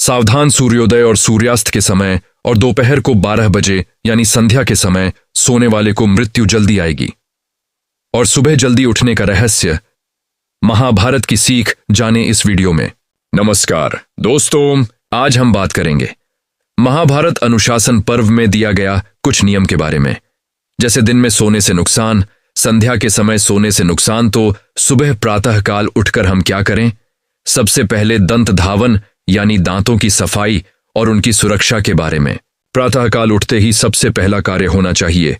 सावधान सूर्योदय और सूर्यास्त के समय और दोपहर को 12 बजे यानी संध्या के समय सोने वाले को मृत्यु जल्दी आएगी। और सुबह जल्दी उठने का रहस्य, महाभारत की सीख जाने इस वीडियो में। नमस्कार दोस्तों, आज हम बात करेंगे महाभारत अनुशासन पर्व में दिया गया कुछ नियम के बारे में। जैसे दिन में सोने से नुकसान, संध्या के समय सोने से नुकसान, तो सुबह प्रातःकाल उठकर हम क्या करें। सबसे पहले दंत धावन यानी दांतों की सफाई और उनकी सुरक्षा के बारे में। प्रातःकाल उठते ही सबसे पहला कार्य होना चाहिए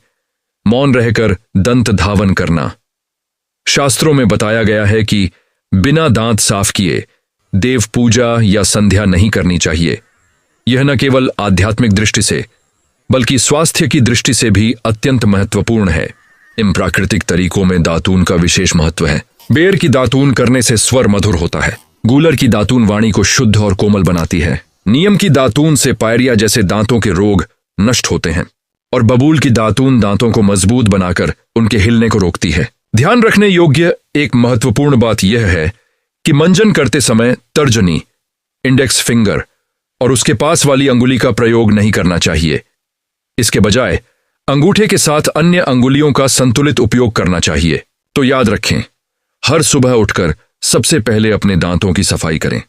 मौन रहकर दंत धावन करना। शास्त्रों में बताया गया है कि बिना दांत साफ किए देव पूजा या संध्या नहीं करनी चाहिए। यह न केवल आध्यात्मिक दृष्टि से बल्कि स्वास्थ्य की दृष्टि से भी अत्यंत महत्वपूर्ण है। इन प्राकृतिक तरीकों में दातून का विशेष महत्व है। बेर की दातून करने से स्वर मधुर होता है। गूलर की दातून वाणी को शुद्ध और कोमल बनाती है। नीम की दातून से पायरिया जैसे दांतों के रोग नष्ट होते हैं और बबूल की दातून दांतों को मजबूत बनाकर उनके हिलने को रोकती है। ध्यान रखने योग्य एक महत्वपूर्ण बात यह है कि मंजन करते समय तर्जनी, इंडेक्स फिंगर और उसके पास वाली अंगुली का प्रयोग नहीं करना चाहिए। इसके बजाय अंगूठे के साथ अन्य अंगुलियों का संतुलित उपयोग करना चाहिए। तो याद रखें, हर सुबह उठकर सबसे पहले अपने दांतों की सफाई करें।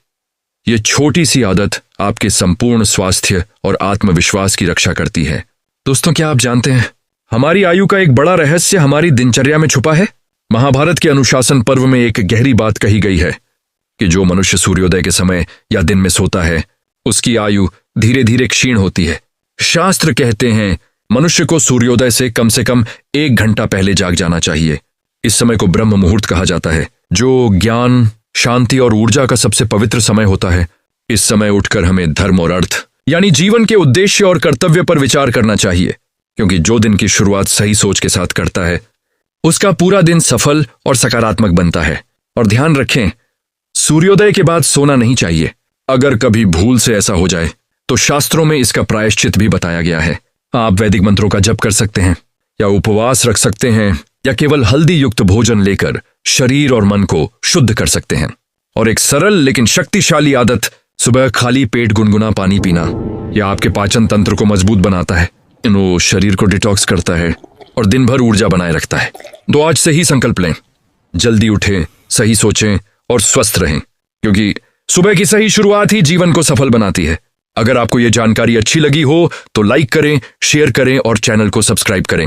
यह छोटी सी आदत आपके संपूर्ण स्वास्थ्य और आत्मविश्वास की रक्षा करती है। दोस्तों, क्या आप जानते हैं हमारी आयु का एक बड़ा रहस्य हमारी दिनचर्या में छुपा है। महाभारत के अनुशासन पर्व में एक गहरी बात कही गई है कि जो मनुष्य सूर्योदय के समय या दिन में सोता है उसकी आयु धीरे धीरे क्षीण होती है। शास्त्र कहते हैं मनुष्य को सूर्योदय से कम 1 घंटा पहले जाग जाना चाहिए। इस समय को ब्रह्म मुहूर्त कहा जाता है, जो ज्ञान, शांति और ऊर्जा का सबसे पवित्र समय होता है। इस समय उठकर हमें धर्म और अर्थ यानी जीवन के उद्देश्य और कर्तव्य पर विचार करना चाहिए, क्योंकि जो दिन की शुरुआत सही सोच के साथ करता है उसका पूरा दिन सफल और सकारात्मक बनता है। और ध्यान रखें, सूर्योदय के बाद सोना नहीं चाहिए। अगर कभी भूल से ऐसा हो जाए तो शास्त्रों में इसका प्रायश्चित भी बताया गया है। आप वैदिक मंत्रों का जप कर सकते हैं या उपवास रख सकते हैं या केवल हल्दी युक्त भोजन लेकर शरीर और मन को शुद्ध कर सकते हैं। और एक सरल लेकिन शक्तिशाली आदत, सुबह खाली पेट गुनगुना पानी पीना, यह आपके पाचन तंत्र को मजबूत बनाता है, वो शरीर को डिटॉक्स करता है और दिन भर ऊर्जा बनाए रखता है। तो आज से ही संकल्प लें, जल्दी उठें, सही सोचें और स्वस्थ रहें, क्योंकि सुबह की सही शुरुआत ही जीवन को सफल बनाती है। अगर आपको यह जानकारी अच्छी लगी हो तो लाइक करें, शेयर करें और चैनल को सब्सक्राइब करें।